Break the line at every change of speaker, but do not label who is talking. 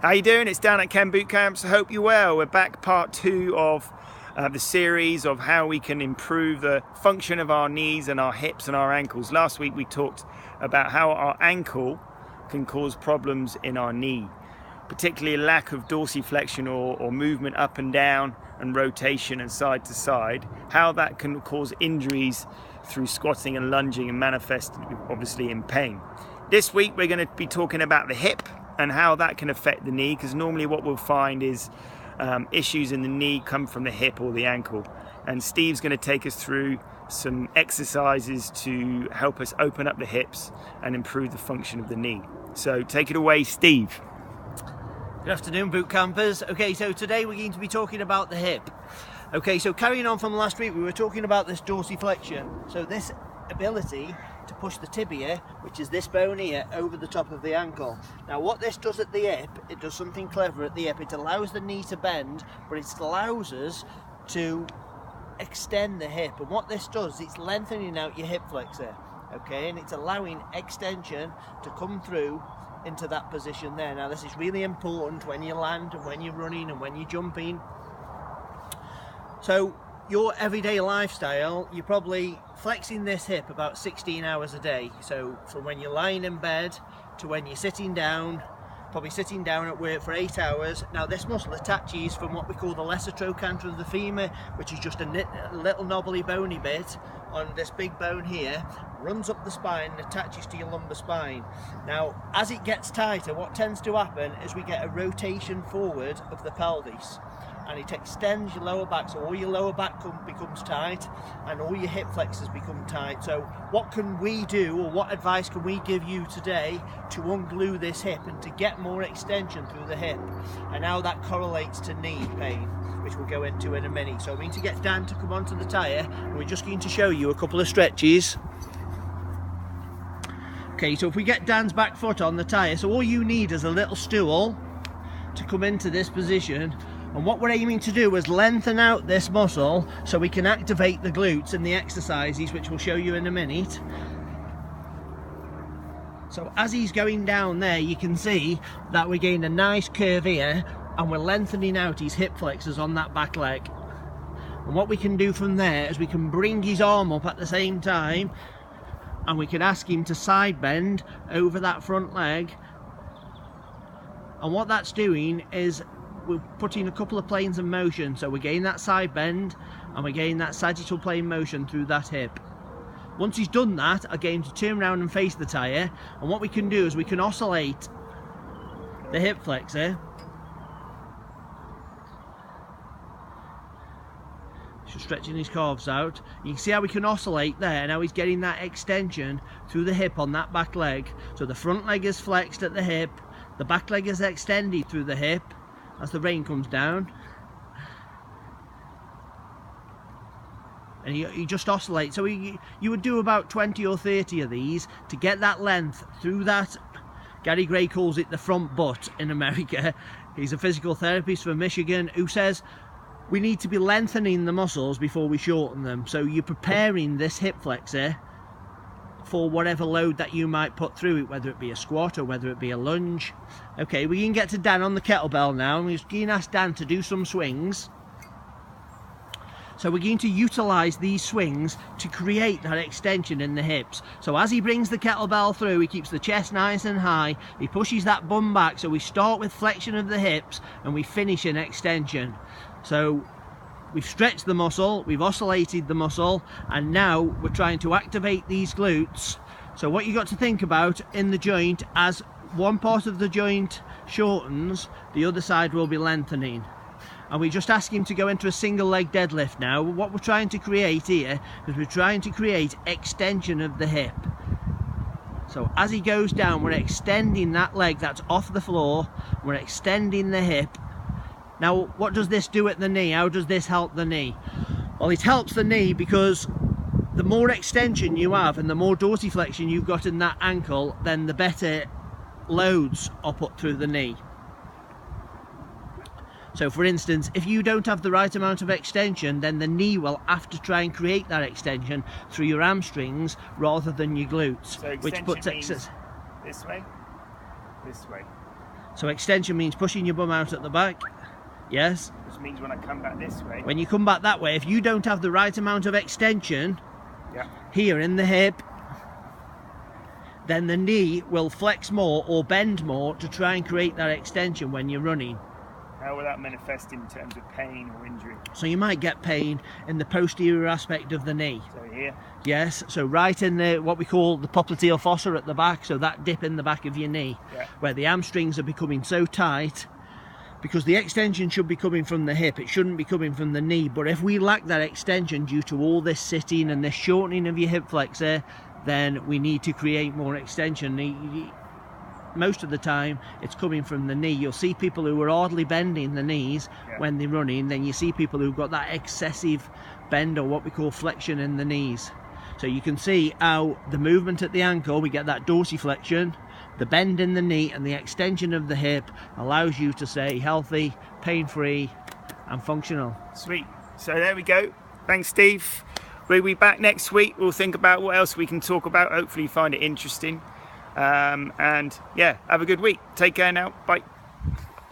How you doing? It's Dan at Ken Boot Camps. I hope you're well. We're back, part 2 of the series of how we can improve the function of our knees and our hips and our ankles. Last week we talked about how our ankle can cause problems in our knee, particularly a lack of dorsiflexion or movement up and down and rotation and side to side, how that can cause injuries through squatting and lunging and manifest obviously in pain. This week we're going to be talking about the hip and how that can affect the knee, because normally what we'll find is issues in the knee come from the hip or the ankle, and Steve's going to take us through some exercises to help us open up the hips and improve the function of the knee. So take it away, Steve.
Good afternoon, boot campers. Okay, so today we're going to be talking about the hip. Okay, so carrying on from last week, we were talking about this dorsiflexion. So this ability to push the tibia, which is this bone here, over the top of the ankle. Now what this does at the hip, it does something clever at the hip. It allows the knee to bend, but it allows us to extend the hip. And what this does, it's lengthening out your hip flexor. Okay, and it's allowing extension to come through into that position there. Now this is really important when you land and when you're running and when you're jumping. So your everyday lifestyle, you're probably flexing this hip about 16 hours a day. So from when you're lying in bed to when you're sitting down, probably sitting down at work for 8 hours. Now this muscle attaches from what we call the lesser trochanter of the femur, which is just a little knobbly bony bit on this big bone here, runs up the spine and attaches to your lumbar spine. Now as it gets tighter, what tends to happen is we get a rotation forward of the pelvis, and it extends your lower back, so all your lower back becomes tight and all your hip flexors become tight. So what can we do, or what advice can we give you today to unglue this hip and to get more extension through the hip, and how that correlates to knee pain, which we'll go into in a minute. So I'm going to get Dan to come onto the tyre and we're just going to show you a couple of stretches. Okay, so if we get Dan's back foot on the tyre, so all you need is a little stool to come into this position. And what we're aiming to do is lengthen out this muscle so we can activate the glutes in the exercises, which we'll show you in a minute. So as he's going down there, you can see that we're getting a nice curve here, and we're lengthening out his hip flexors on that back leg. And what we can do from there is we can bring his arm up at the same time, and we can ask him to side bend over that front leg. And what that's doing is we're putting a couple of planes of motion, so we're getting that side bend and we're getting that sagittal plane motion through that hip. Once he's done that, I get him to turn around and face the tyre, and what we can do is we can oscillate the hip flexor. Just stretching his calves out. You can see how we can oscillate there, and how he's getting that extension through the hip on that back leg. So the front leg is flexed at the hip, the back leg is extended through the hip as the rain comes down, and you just oscillate. So you would do about 20 or 30 of these to get that length through that. Gary Gray calls it the front butt in America. He's a physical therapist from Michigan who says we need to be lengthening the muscles before we shorten them. So you're preparing this hip flexor for whatever load that you might put through it, whether it be a squat or whether it be a lunge. Okay, we can get to Dan on the kettlebell now, and we're going to ask Dan to do some swings. So we're going to utilise these swings to create that extension in the hips. So as he brings the kettlebell through, he keeps the chest nice and high, he pushes that bum back, so we start with flexion of the hips and we finish in extension. So we've stretched the muscle, we've oscillated the muscle, and now we're trying to activate these glutes. So what you got to think about in the joint, as one part of the joint shortens, the other side will be lengthening. And we just ask him to go into a single leg deadlift now. What we're trying to create here is we're trying to create extension of the hip. So as he goes down, we're extending that leg that's off the floor, we're extending the hip. Now what does this do at the knee? How does this help the knee? Well, it helps the knee because the more extension you have and the more dorsiflexion you've got in that ankle, then the better loads are put through the knee. So for instance, if you don't have the right amount of extension, then the knee will have to try and create that extension through your hamstrings rather than your glutes,
so
which puts
this way, this way.
So extension means pushing your bum out at the back. Yes.
Which means when I come back this way.
When you come back that way, if you don't have the right amount of extension here in the hip, then the knee will flex more or bend more to try and create that extension when you're running.
How will that manifest in terms of pain or injury?
So you might get pain in the posterior aspect of the knee.
So here?
Yes, so right in the what we call the popliteal fossa at the back, so that dip in the back of your knee, where the hamstrings are becoming so tight, because the extension should be coming from the hip, it shouldn't be coming from the knee. But if we lack that extension due to all this sitting and this shortening of your hip flexor, then we need to create more extension. Most of the time it's coming from the knee. You'll see people who are hardly bending the knees when they're running, then you see people who've got that excessive bend or what we call flexion in the knees. So you can see how the movement at the ankle, we get that dorsiflexion, the bend in the knee and the extension of the hip allows you to stay healthy, pain-free and functional.
Sweet. So there we go. Thanks, Steve. We'll be back next week. We'll think about what else we can talk about. Hopefully you find it interesting. And yeah, have a good week. Take care now. Bye.